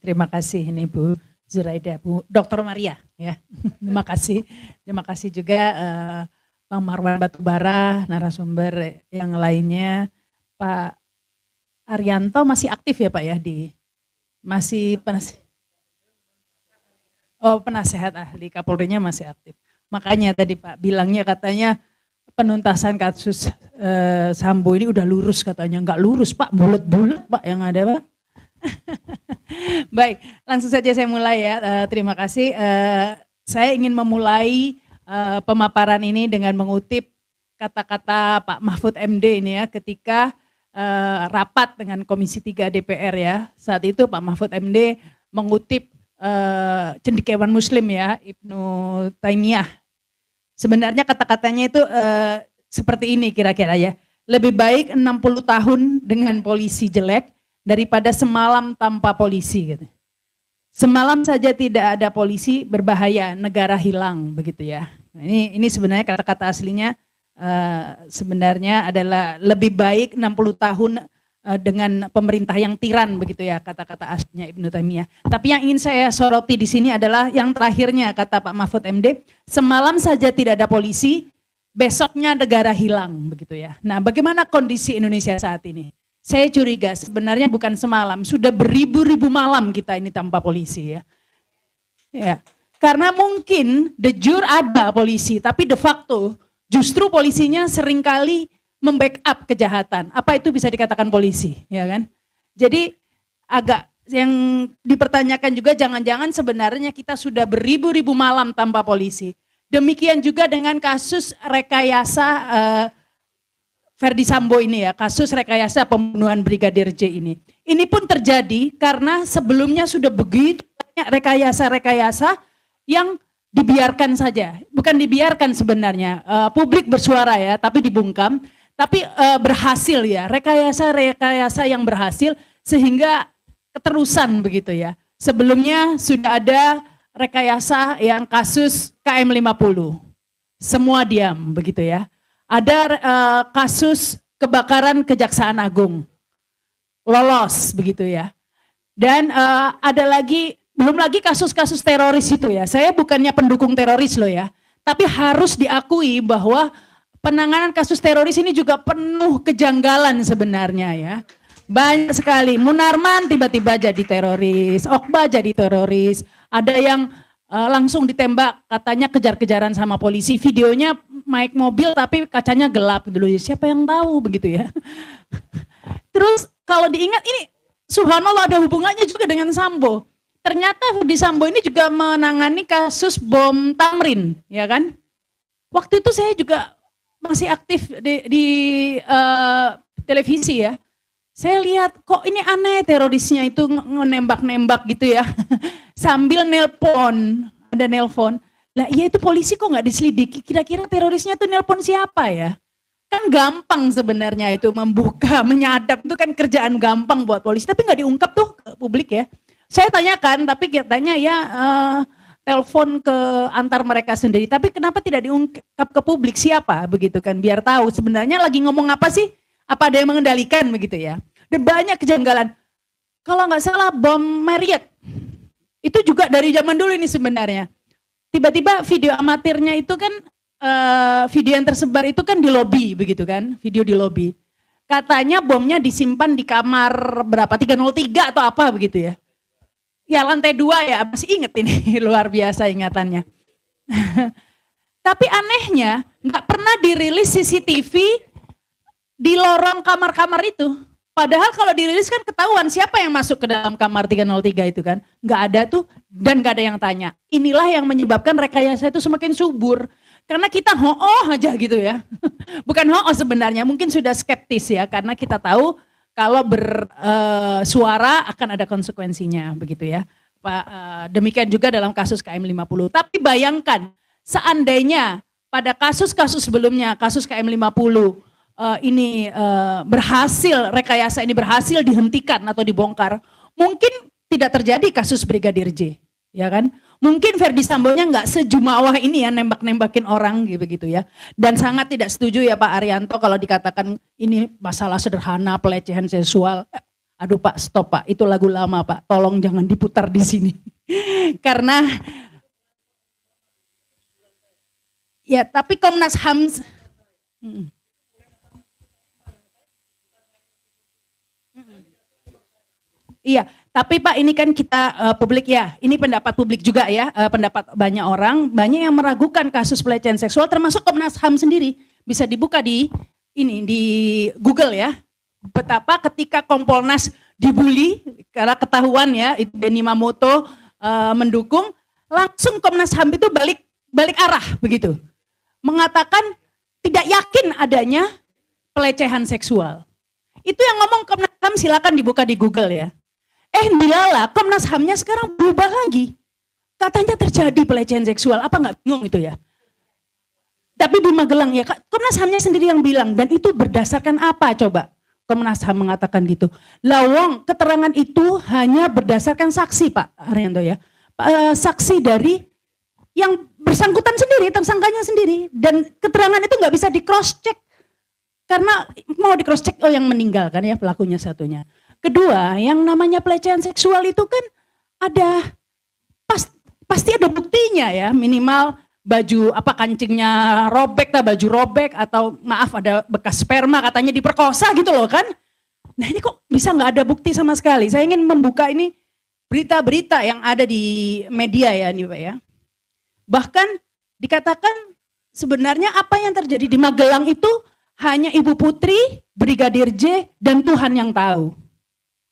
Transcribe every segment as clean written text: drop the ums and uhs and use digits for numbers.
Terima kasih ini Bu Zuraida, Bu Dr. Maria ya. Terima kasih juga Bang Marwan Batubara, narasumber yang lainnya. Pak Arianto masih aktif ya Pak ya masih penasehat ahli, Kapolrinya masih aktif. Makanya tadi Pak bilangnya katanya penuntasan kasus Sambo ini udah lurus katanya. Enggak lurus Pak, bulat-bulat Pak yang ada Pak. Baik, langsung saja saya mulai ya. Terima kasih. Saya ingin memulai pemaparan ini dengan mengutip kata-kata Pak Mahfud MD ini ya ketika rapat dengan Komisi 3 DPR ya. Saat itu Pak Mahfud MD mengutip cendekiawan Muslim ya, Ibnu Taimiyah. Sebenarnya kata-katanya itu seperti ini kira-kira ya. Lebih baik 60 tahun dengan polisi jelek daripada semalam tanpa polisi gitu. Semalam saja tidak ada polisi berbahaya, negara hilang begitu ya. Nah, ini sebenarnya kata-kata aslinya sebenarnya adalah lebih baik 60 tahun dengan pemerintah yang tiran begitu ya, kata-kata aslinya Ibnu Taimiyah. Tapi yang ingin saya soroti di sini adalah yang terakhirnya kata Pak Mahfud MD, semalam saja tidak ada polisi, besoknya negara hilang begitu ya. Nah, bagaimana kondisi Indonesia saat ini? Saya curiga sebenarnya bukan semalam, sudah beribu-ribu malam kita ini tanpa polisi ya. Ya, karena mungkin de jure ada polisi, tapi de facto justru polisinya seringkali membackup kejahatan. Apa itu bisa dikatakan polisi, ya kan? Jadi agak yang dipertanyakan juga jangan-jangan sebenarnya kita sudah beribu-ribu malam tanpa polisi. Demikian juga dengan kasus rekayasa Verdi Sambo ini ya, kasus rekayasa pembunuhan Brigadir J ini. Ini pun terjadi karena sebelumnya sudah begitu banyak rekayasa-rekayasa yang dibiarkan saja. Bukan dibiarkan sebenarnya, publik bersuara ya, tapi dibungkam. Tapi berhasil ya, rekayasa-rekayasa yang berhasil sehingga keterusan begitu ya. Sebelumnya sudah ada rekayasa yang kasus KM 50. Semua diam begitu ya. Ada kasus kebakaran Kejaksaan Agung, lolos begitu ya. Dan ada lagi, belum lagi kasus-kasus teroris itu ya. Saya bukannya pendukung teroris loh ya, tapi harus diakui bahwa penanganan kasus teroris ini juga penuh kejanggalan sebenarnya ya. Banyak sekali, Munarman tiba-tiba jadi teroris, Okba jadi teroris, ada yang langsung ditembak, katanya kejar-kejaran sama polisi, videonya naik mobil tapi kacanya gelap dulu, siapa yang tahu begitu ya. Terus kalau diingat ini subhanallah ada hubungannya juga dengan Sambo. Ternyata Verdi Sambo ini juga menangani kasus bom Tamrin, ya kan. Waktu itu saya juga masih aktif di televisi ya. Saya lihat kok ini aneh terorisnya itu nembak-nembak gitu ya. Sambil nelpon, ada nelpon. Lah iya itu polisi kok nggak diselidiki, kira-kira terorisnya tuh nelpon siapa ya? Kan gampang sebenarnya itu membuka, menyadap itu kan kerjaan gampang buat polisi. Tapi nggak diungkap tuh ke publik ya. Saya tanyakan tapi katanya ya telepon ke antar mereka sendiri. Tapi kenapa tidak diungkap ke publik siapa begitu kan, biar tahu sebenarnya lagi ngomong apa sih? Apa ada yang mengendalikan begitu ya. Dan banyak kejanggalan. Kalau nggak salah bom Marriott, itu juga dari zaman dulu ini sebenarnya. Tiba-tiba video amatirnya itu kan, video yang tersebar itu kan di lobi begitu kan, video di lobi. Katanya bomnya disimpan di kamar berapa, 303 atau apa begitu ya. Ya lantai 2 ya, masih inget ini, luar biasa ingatannya. Tapi anehnya nggak pernah dirilis CCTV di lorong kamar-kamar itu. Padahal kalau dirilis kan ketahuan siapa yang masuk ke dalam kamar 303 itu kan. Nggak ada tuh dan nggak ada yang tanya. Inilah yang menyebabkan rekayasa itu semakin subur. Karena kita ho-oh aja gitu ya. Bukan ho-oh sebenarnya, mungkin sudah skeptis ya. Karena kita tahu kalau bersuara akan ada konsekuensinya begitu ya. Demikian juga dalam kasus KM 50. Tapi bayangkan seandainya pada kasus-kasus sebelumnya, kasus KM 50, ini berhasil, rekayasa ini berhasil dihentikan atau dibongkar, mungkin tidak terjadi kasus Brigadir J, ya kan? Mungkin Verdi Sambonya nggak sejumawah ini ya nembak-nembakin orang gitu ya. Dan sangat tidak setuju ya Pak Arianto kalau dikatakan ini masalah sederhana pelecehan seksual. Aduh Pak, stop Pak, itu lagu lama Pak, tolong jangan diputar di sini. Karena ya tapi Komnas HAM iya, tapi Pak ini kan kita publik ya, ini pendapat publik juga ya, pendapat banyak orang, banyak yang meragukan kasus pelecehan seksual termasuk Komnas HAM sendiri. Bisa dibuka di ini di Google ya. Betapa ketika Kompolnas dibully karena ketahuan ya, Denny Mamoto mendukung, langsung Komnas HAM itu balik arah begitu. Mengatakan tidak yakin adanya pelecehan seksual. Itu yang ngomong Komnas HAM, silakan dibuka di Google ya. Dilala, Komnas HAM-nya sekarang berubah lagi. Katanya terjadi pelecehan seksual, apa nggak bingung itu ya? Tapi di Magelang ya, Komnas HAM-nya sendiri yang bilang, dan itu berdasarkan apa coba? Komnas HAM mengatakan gitu. Lawang, keterangan itu hanya berdasarkan saksi Pak Haryanto ya. Saksi dari yang bersangkutan sendiri, tersangkanya sendiri. Dan keterangan itu nggak bisa di cross check. Karena mau di cross check, yang meninggal kan ya pelakunya satunya. Kedua, yang namanya pelecehan seksual itu kan ada pasti ada buktinya ya, minimal baju kancingnya robek, baju robek, atau maaf ada bekas sperma katanya diperkosa gitu loh kan. Nah ini kok bisa nggak ada bukti sama sekali. Saya ingin membuka ini berita-berita yang ada di media ya nih Pak ya. Bahkan dikatakan sebenarnya apa yang terjadi di Magelang itu hanya Ibu Putri, Brigadir J, dan Tuhan yang tahu.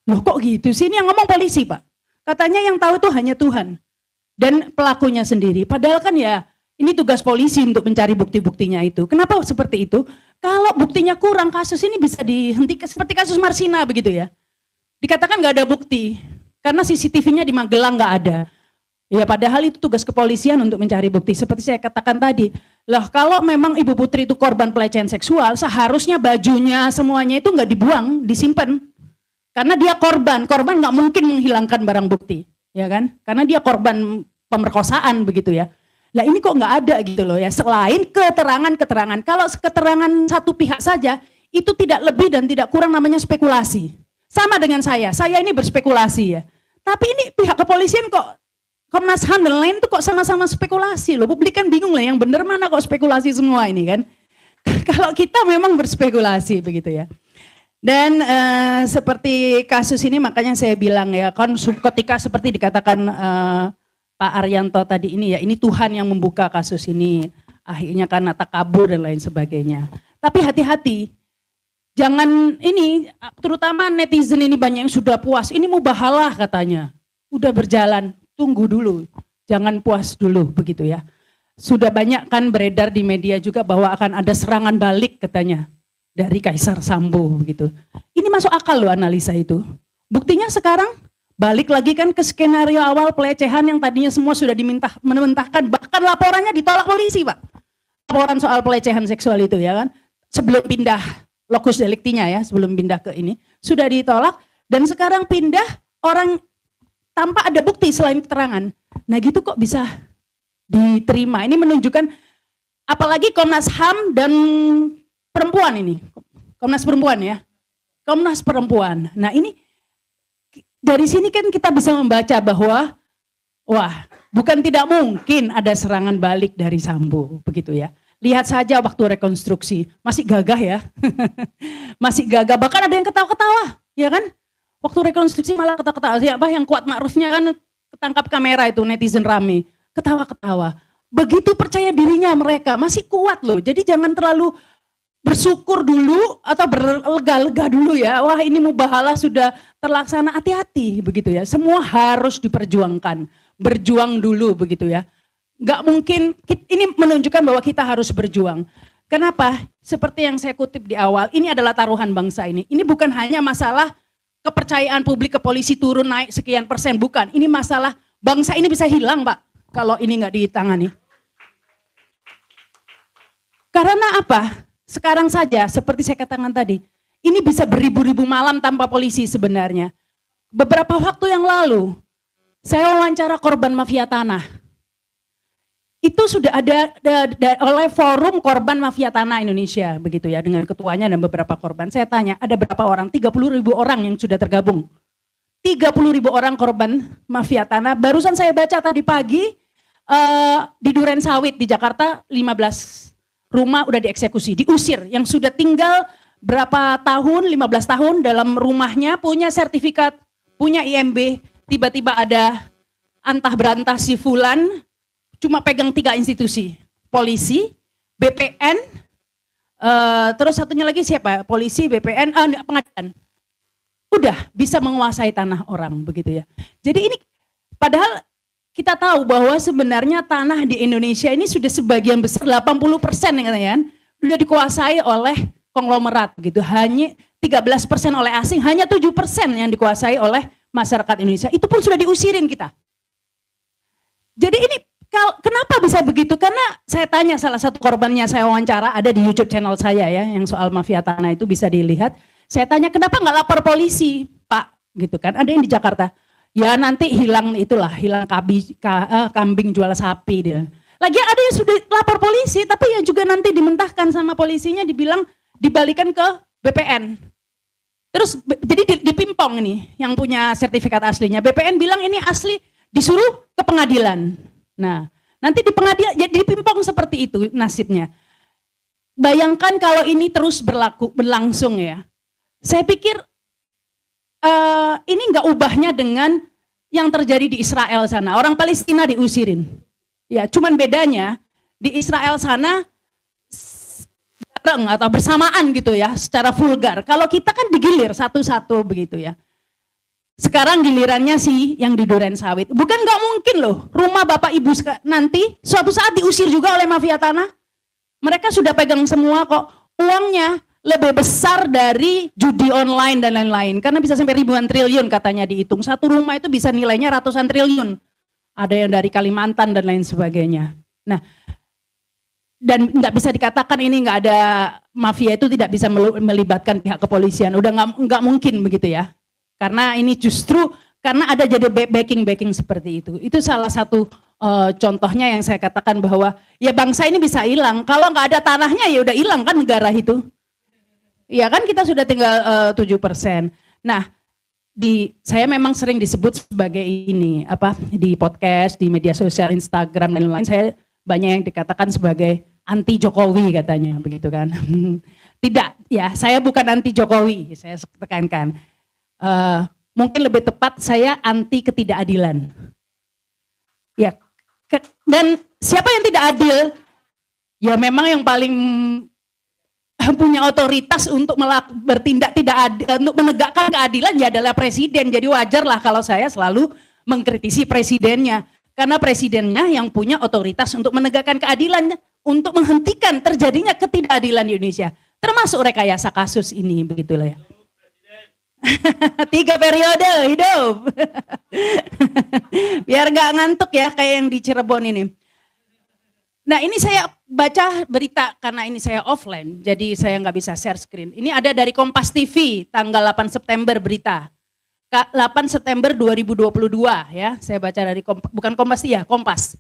Loh kok gitu sih, ini yang ngomong polisi Pak. Katanya yang tahu itu hanya Tuhan dan pelakunya sendiri. Padahal kan ya ini tugas polisi untuk mencari bukti-buktinya itu. Kenapa seperti itu? Kalau buktinya kurang, kasus ini bisa dihentikan seperti kasus Marsina begitu ya. Dikatakan nggak ada bukti karena CCTV-nya di Magelang nggak ada. Ya padahal itu tugas kepolisian untuk mencari bukti. Seperti saya katakan tadi, lah kalau memang Ibu Putri itu korban pelecehan seksual, seharusnya bajunya semuanya itu nggak dibuang, disimpan. Karena dia korban nggak mungkin menghilangkan barang bukti, ya kan? Karena dia korban pemerkosaan begitu ya. Lah ini kok nggak ada gitu loh ya. Selain keterangan, kalau keterangan satu pihak saja itu tidak lebih dan tidak kurang, namanya spekulasi. Sama dengan saya ini berspekulasi ya. Tapi ini pihak kepolisian kok, Komnas HAM dan lain tuh kok sama-sama spekulasi loh. Publik kan bingung lah, yang benar mana kok spekulasi semua ini kan. Kalau kita memang berspekulasi begitu ya. Dan seperti kasus ini makanya saya bilang ya, kan ketika seperti dikatakan Pak Haryanto tadi ini ya, ini Tuhan yang membuka kasus ini, akhirnya karena takabur dan lain sebagainya. Tapi hati-hati, jangan ini, terutama netizen ini banyak yang sudah puas, ini mubahalah katanya, udah berjalan, tunggu dulu, jangan puas dulu begitu ya. Sudah banyak kan beredar di media juga bahwa akan ada serangan balik katanya dari Kaisar Sambo begitu. Ini masuk akal loh analisa itu. Buktinya sekarang balik lagi kan ke skenario awal pelecehan yang tadinya semua sudah mentahkan, bahkan laporannya ditolak polisi Pak. Laporan soal pelecehan seksual itu ya kan, sebelum pindah lokus deliktinya ya, sebelum pindah ke ini, sudah ditolak dan sekarang pindah orang tanpa ada bukti selain keterangan. Nah gitu kok bisa diterima. Ini menunjukkan apalagi Komnas HAM dan perempuan ini, Komnas Perempuan ya, Komnas Perempuan. Nah ini dari sini kan kita bisa membaca bahwa wah bukan tidak mungkin ada serangan balik dari Sambo begitu ya. Lihat saja waktu rekonstruksi, masih gagah ya, masih gagah, bahkan ada yang ketawa-ketawa ya kan. Waktu rekonstruksi malah ketawa-ketawa, siapa yang Kuat Ma'rufnya kan ketangkap kamera itu, netizen rame, ketawa-ketawa. Begitu percaya dirinya mereka, masih kuat loh, jadi jangan terlalu bersyukur dulu atau berlega-lega dulu ya. Wah ini mubahalah sudah terlaksana, hati-hati begitu ya. Semua harus diperjuangkan, berjuang dulu begitu ya. Nggak mungkin, ini menunjukkan bahwa kita harus berjuang. Kenapa? Seperti yang saya kutip di awal, ini adalah taruhan bangsa ini. Ini bukan hanya masalah kepercayaan publik ke polisi turun naik sekian persen, bukan. Ini masalah bangsa ini bisa hilang Pak, kalau ini nggak ditangani. Karena apa? Sekarang saja, seperti saya katakan tadi, ini bisa beribu-ribu malam tanpa polisi sebenarnya. Beberapa waktu yang lalu, saya wawancara korban mafia tanah. itu sudah ada oleh Forum Korban Mafia Tanah Indonesia begitu ya, dengan ketuanya dan beberapa korban. Saya tanya, ada berapa orang? 30.000 orang yang sudah tergabung. 30.000 orang korban mafia tanah. Barusan saya baca tadi pagi di Duren Sawit di Jakarta 15 rumah udah dieksekusi, diusir. Yang sudah tinggal berapa tahun, 15 tahun dalam rumahnya, punya sertifikat, punya IMB, tiba-tiba ada antah berantah si fulan cuma pegang 3 institusi, polisi, BPN, terus satunya lagi siapa? Polisi, BPN, pengadilan. Udah bisa menguasai tanah orang begitu ya. Jadi ini padahal kita tahu bahwa sebenarnya tanah di Indonesia ini sudah sebagian besar 80% katanya sudah dikuasai oleh konglomerat begitu. Hanya 13% oleh asing, hanya 7% yang dikuasai oleh masyarakat Indonesia. Itu pun sudah diusirin kita. Jadi ini kenapa bisa begitu? Karena saya tanya salah satu korbannya, saya wawancara, ada di YouTube channel saya ya, yang soal mafia tanah itu bisa dilihat. Saya tanya kenapa nggak lapor polisi, Pak? Gitu kan? Ada yang di Jakarta. Ya nanti hilang itulah, hilang kambing jual sapi dia. Lagi ada yang sudah lapor polisi, tapi yang juga nanti dimentahkan sama polisinya, dibilang dibalikan ke BPN. Terus jadi dipimpong nih, yang punya sertifikat aslinya. BPN bilang ini asli, disuruh ke pengadilan. Nah, nanti di pengadilan jadi pimpong seperti itu nasibnya. Bayangkan kalau ini terus berlangsung ya. Saya pikir ini nggak ubahnya dengan yang terjadi di Israel sana. Orang Palestina diusirin. Ya, cuman bedanya di Israel sana bareng atau bersamaan gitu ya, secara vulgar. Kalau kita kan digilir satu-satu begitu ya. Sekarang gilirannya sih yang di Duren Sawit. Bukan nggak mungkin loh, rumah bapak ibu nanti suatu saat diusir juga oleh mafia tanah. Mereka sudah pegang semua kok. Uangnya lebih besar dari judi online dan lain-lain. Karena bisa sampai ribuan triliun katanya dihitung. Satu rumah itu bisa nilainya ratusan triliun. Ada yang dari Kalimantan dan lain sebagainya. Nah, dan nggak bisa dikatakan ini nggak ada mafia itu tidak bisa melibatkan pihak kepolisian. Udah nggak mungkin begitu ya. Karena ini justru karena ada jadi backing seperti itu. Itu salah satu contohnya yang saya katakan bahwa ya bangsa ini bisa hilang. Kalau nggak ada tanahnya ya udah hilang kan negara itu. Ya kan kita sudah tinggal 7%. Nah, saya memang sering disebut sebagai ini di podcast, di media sosial, Instagram dan lain-lain. Saya banyak yang dikatakan sebagai anti Jokowi katanya, begitu kan? Tidak, ya saya bukan anti Jokowi, saya tekankan. Mungkin lebih tepat saya anti ketidakadilan. Ya, dan siapa yang tidak adil? Ya memang yang paling punya otoritas untuk bertindak tidak adil, untuk menegakkan keadilan ya adalah presiden. Jadi wajarlah kalau saya selalu mengkritisi presidennya. Karena presidennya yang punya otoritas untuk menegakkan keadilan, untuk menghentikan terjadinya ketidakadilan di Indonesia. Termasuk rekayasa kasus ini, begitulah ya. 3 periode hidup. Biar gak ngantuk ya kayak yang di Cirebon ini. Nah ini saya baca berita karena ini saya offline, jadi saya nggak bisa share screen. Ini ada dari Kompas TV tanggal 8 September berita. 8 September 2022 ya, saya baca dari bukan Kompas ya, Kompas.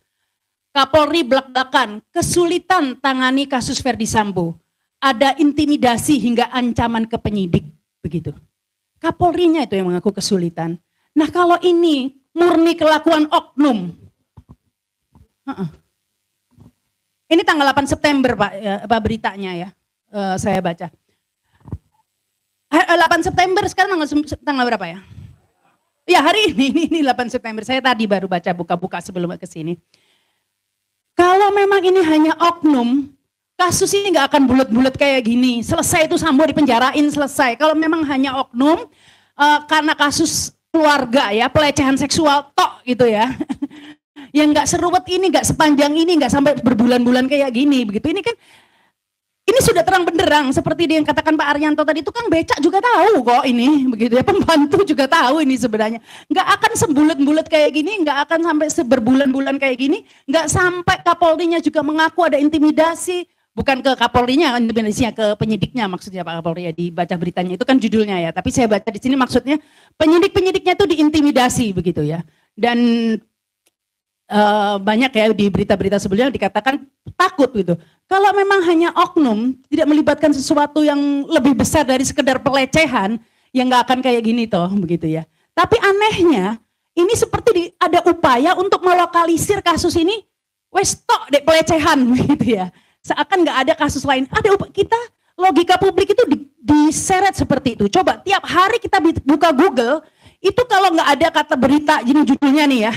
Kapolri belak-belakan, kesulitan tangani kasus Ferdy Sambo. Ada intimidasi hingga ancaman ke penyidik, begitu. Kapolrinya itu yang mengaku kesulitan. Nah kalau ini murni kelakuan oknum. Ini tanggal 8 September Pak beritanya ya, saya baca. 8 September sekarang tanggal berapa ya? Ya hari ini 8 September, saya tadi baru baca buka-buka sebelum ke sini. Kalau memang ini hanya oknum, kasus ini nggak akan bulat-bulat kayak gini. Selesai itu Sambo dipenjarain selesai. Kalau memang hanya oknum karena kasus keluarga ya, pelecehan seksual tok gitu ya. Yang nggak seruwet ini, nggak sepanjang ini, nggak sampai berbulan-bulan kayak gini begitu. Ini kan ini sudah terang benderang seperti yang katakan Pak Arianto tadi, itu kan becak juga tahu kok ini begitu ya, pembantu juga tahu ini sebenarnya. Nggak akan sebulet-bulet kayak gini, nggak akan sampai seberbulan-bulan kayak gini, nggak sampai Kapolrinya juga mengaku ada intimidasi. Bukan ke Kapolrinya, intimidasinya ke penyidiknya maksudnya Pak Kapolri ya, dibaca beritanya itu kan judulnya ya. Tapi saya baca di sini maksudnya penyidik-penyidiknya itu diintimidasi begitu ya. Dan banyak ya di berita-berita sebelumnya dikatakan takut gitu. Kalau memang hanya oknum, tidak melibatkan sesuatu yang lebih besar dari sekedar pelecehan, ya nggak akan kayak gini toh, begitu ya. Tapi anehnya, ini seperti ada upaya untuk melokalisir kasus ini, wes tok dek pelecehan, gitu ya. Seakan nggak ada kasus lain. Ada kita logika publik itu diseret seperti itu. Coba tiap hari kita buka Google, itu kalau nggak ada kata berita, gini judulnya nih ya.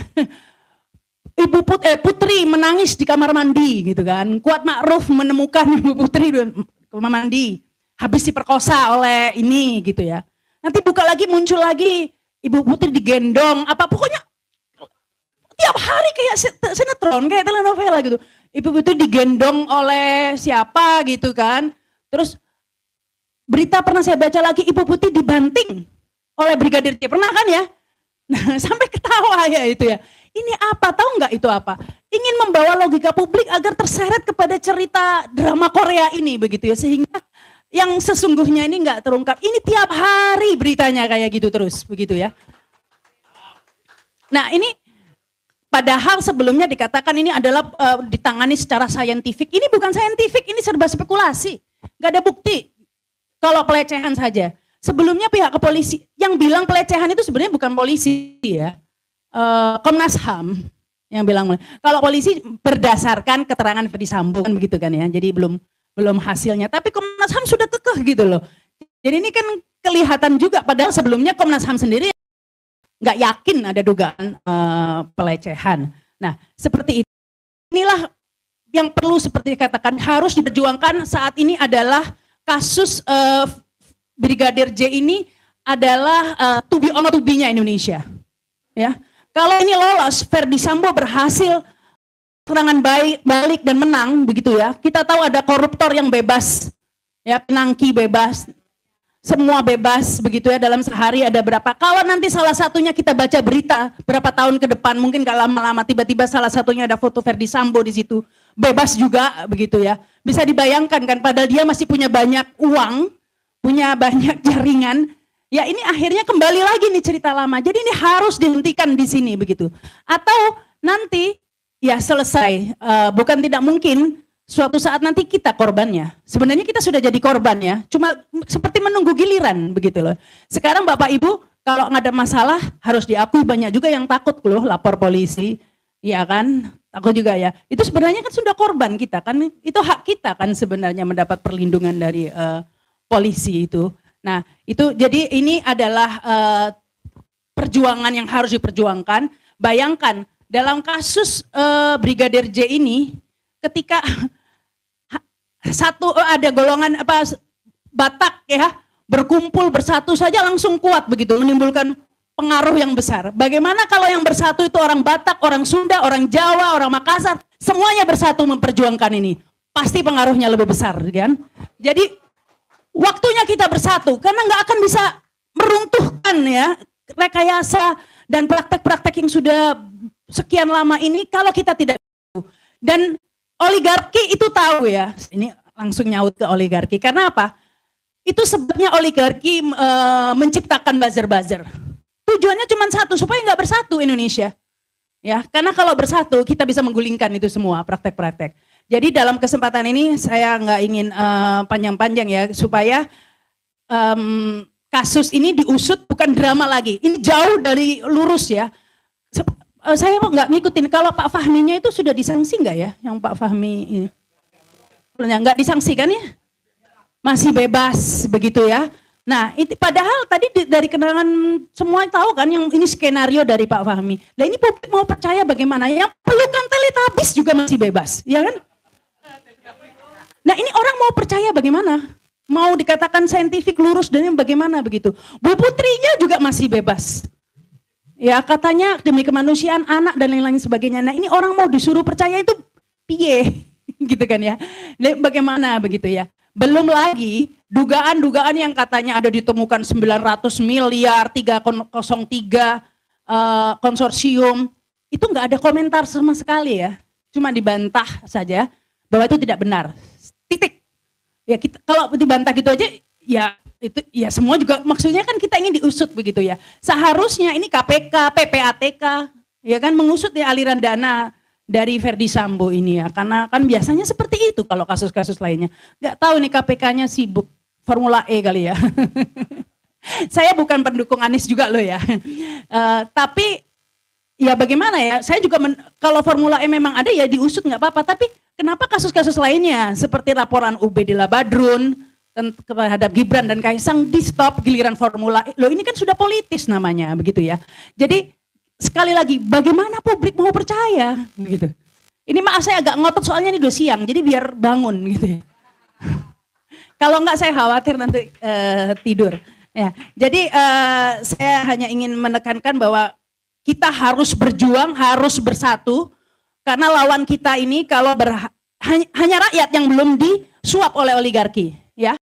Ibu Putri menangis di kamar mandi gitu kan. Kuat Ma'ruf menemukan Ibu Putri di kamar mandi. Habis diperkosa oleh ini gitu ya. Nanti buka lagi muncul lagi Ibu Putri digendong. Apa pokoknya tiap hari kayak sinetron, kayak telenovela gitu. Ibu Putri digendong oleh siapa gitu kan. Terus berita pernah saya baca lagi Ibu Putri dibanting oleh Brigadir J. Pernah kan ya? Nah sampai ketawa ya itu ya. Ini apa? Tahu nggak itu apa? Ingin membawa logika publik agar terseret kepada cerita drama Korea ini begitu ya. Sehingga yang sesungguhnya ini nggak terungkap. Ini tiap hari beritanya kayak gitu terus begitu ya. Nah ini padahal sebelumnya dikatakan ini adalah ditangani secara saintifik. Ini bukan saintifik, ini serba spekulasi. Nggak ada bukti kalau pelecehan saja. Sebelumnya pihak kepolisi yang bilang pelecehan itu sebenarnya bukan polisi ya. Komnas HAM yang bilang kalau polisi berdasarkan keterangan Ferdy Sambo kan begitu kan ya, jadi belum hasilnya, tapi Komnas HAM sudah kekeh gitu loh. Jadi ini kan kelihatan juga, padahal sebelumnya Komnas HAM sendiri nggak yakin ada dugaan pelecehan. Nah seperti itu, inilah yang perlu seperti dikatakan harus diperjuangkan saat ini adalah kasus Brigadir J ini adalah to be honor to be-nya Indonesia, ya. Kalau ini lolos, Ferdy Sambo berhasil serangan balik dan menang, begitu ya. Kita tahu ada koruptor yang bebas, ya penangki bebas, semua bebas, begitu ya. Dalam sehari ada berapa? Kalau nanti salah satunya kita baca berita berapa tahun ke depan, mungkin gak lama-lama tiba-tiba salah satunya ada foto Ferdy Sambo di situ, bebas juga, begitu ya. Bisa dibayangkan kan, padahal dia masih punya banyak uang, punya banyak jaringan. Ya ini akhirnya kembali lagi nih cerita lama. Jadi ini harus dihentikan di sini begitu. Atau nanti ya selesai. Bukan tidak mungkin suatu saat nanti kita korbannya. Sebenarnya kita sudah jadi korban ya. Cuma seperti menunggu giliran begitu loh. Sekarang Bapak Ibu kalau nggak ada masalah harus diakui banyak juga yang takut loh lapor polisi. Ya kan? Takut juga ya. Itu sebenarnya kan sudah korban kita kan. Itu hak kita kan sebenarnya mendapat perlindungan dari polisi itu. Nah itu jadi ini adalah perjuangan yang harus diperjuangkan. Bayangkan dalam kasus Brigadir J ini ketika ada golongan Batak ya berkumpul bersatu saja langsung kuat begitu menimbulkan pengaruh yang besar. Bagaimana kalau yang bersatu itu orang Batak, orang Sunda, orang Jawa, orang Makassar, semuanya bersatu memperjuangkan ini. Pasti pengaruhnya lebih besar kan. Jadi waktunya kita bersatu, karena nggak akan bisa meruntuhkan ya rekayasa dan praktek-praktek yang sudah sekian lama ini kalau kita tidak tahu. Dan oligarki itu tahu ya, ini langsung nyaut ke oligarki. Karena apa? Itu sebabnya oligarki menciptakan buzzer-buzzer. Tujuannya cuma satu, supaya nggak bersatu Indonesia. Ya, karena kalau bersatu kita bisa menggulingkan itu semua praktek-praktek. Jadi dalam kesempatan ini saya nggak ingin panjang-panjang ya, supaya kasus ini diusut bukan drama lagi. Ini jauh dari lurus ya. Saya nggak ngikutin, kalau Pak Fahminya itu sudah disanksi nggak ya? Yang Pak Fahmi ini. Nggak disangsi kan ya? Masih bebas begitu ya. Nah, itu padahal tadi dari keterangan semua tahu kan yang ini skenario dari Pak Fahmi. Nah ini publik mau percaya bagaimana? Yang pelukan Teletubbies juga masih bebas, ya kan? Nah ini orang mau percaya bagaimana? Mau dikatakan saintifik lurus dan bagaimana begitu? Bu Putrinya juga masih bebas. Ya katanya demi kemanusiaan anak dan lain-lain sebagainya. Nah ini orang mau disuruh percaya itu piye gitu kan ya? Bagaimana begitu ya? Belum lagi dugaan-dugaan yang katanya ada ditemukan 900 miliar 303 konsorsium. Itu nggak ada komentar sama sekali ya. Cuma dibantah saja bahwa itu tidak benar. Titik. Ya kita kalau dibantah gitu aja ya itu ya semua juga maksudnya kan kita ingin diusut begitu ya. Seharusnya ini KPK, PPATK ya kan, mengusut ya aliran dana dari Verdi Sambo ini ya, karena kan biasanya seperti itu kalau kasus-kasus lainnya. Nggak tahu nih KPK-nya sibuk Formula E kali ya. Saya bukan pendukung Anies juga loh ya, tapi ya bagaimana ya, saya juga kalau Formula E memang ada ya diusut nggak apa-apa, tapi kenapa kasus-kasus lainnya seperti laporan Ubedillah Badrun terhadap Gibran dan Kaisang di stop giliran Formula E, loh ini kan sudah politis namanya begitu ya. Jadi sekali lagi bagaimana publik mau percaya begitu. Ini maaf saya agak ngotot soalnya ini udah siang, jadi biar bangun gitu ya. Kalau enggak saya khawatir nanti tidur. Ya, jadi saya hanya ingin menekankan bahwa kita harus berjuang, harus bersatu, karena lawan kita ini kalau hanya rakyat yang belum disuap oleh oligarki, ya.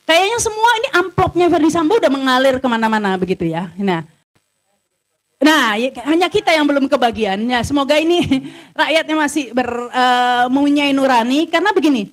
Kayaknya semua ini amplopnya Verdi Sambo udah mengalir kemana-mana begitu ya. Nah, hanya kita yang belum kebagiannya. Semoga ini rakyatnya masih mempunyai nurani, karena begini.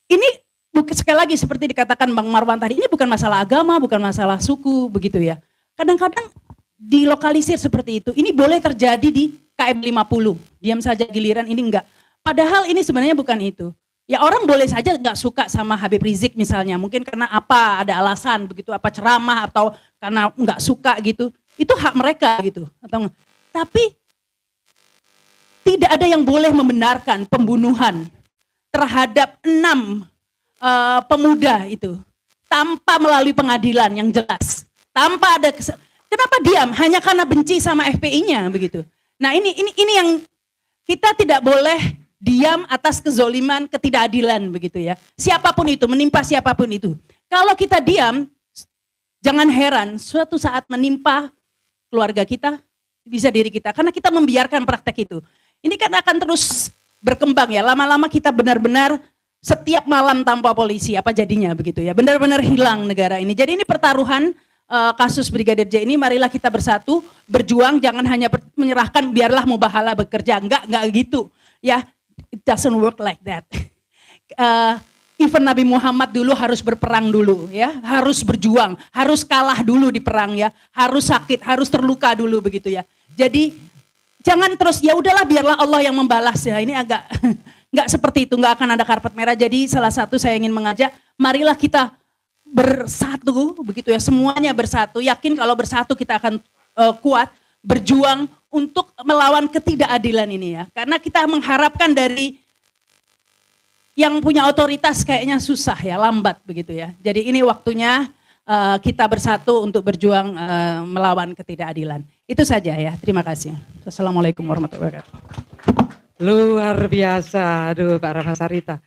Ini sekali lagi seperti dikatakan Bang Marwan tadi, ini bukan masalah agama, bukan masalah suku begitu ya. Kadang-kadang dilokalisir seperti itu. Ini boleh terjadi di KM 50. Diam saja giliran ini enggak. Padahal ini sebenarnya bukan itu. Ya orang boleh saja enggak suka sama Habib Rizik misalnya. Mungkin karena apa, ada alasan begitu, apa ceramah atau karena enggak suka gitu. Itu hak mereka gitu. Tapi tidak ada yang boleh membenarkan pembunuhan terhadap 6 pemuda itu tanpa melalui pengadilan yang jelas. Tanpa ada kenapa diam? Hanya karena benci sama FPI-nya begitu. Nah ini yang kita tidak boleh diam atas kezoliman, ketidakadilan begitu ya. Siapapun itu, menimpa siapapun itu. Kalau kita diam, jangan heran suatu saat menimpa keluarga kita, bisa diri kita. Karena kita membiarkan praktek itu. Ini kan akan terus berkembang ya. Lama-lama kita benar-benar setiap malam tanpa polisi, apa jadinya begitu ya. Benar-benar hilang negara ini. Jadi ini pertaruhan kasus Brigadir J ini, marilah kita bersatu, berjuang, jangan hanya menyerahkan biarlah Mubahala bekerja, enggak gitu ya, it doesn't work like that. Even Nabi Muhammad dulu harus berperang dulu ya, harus berjuang, harus kalah dulu di perang ya, harus sakit, harus terluka dulu begitu ya. Jadi jangan terus ya udahlah biarlah Allah yang membalas ya, ini agak enggak seperti itu, enggak akan ada karpet merah. Jadi salah satu saya ingin mengajak, marilah kita bersatu begitu ya, semuanya bersatu, yakin kalau bersatu kita akan kuat berjuang untuk melawan ketidakadilan ini ya, karena kita mengharapkan dari yang punya otoritas kayaknya susah ya, lambat begitu ya. Jadi ini waktunya kita bersatu untuk berjuang melawan ketidakadilan. Itu saja ya, terima kasih. Assalamualaikum warahmatullahi wabarakatuh. Luar biasa, aduh Pak Rahma Sarita.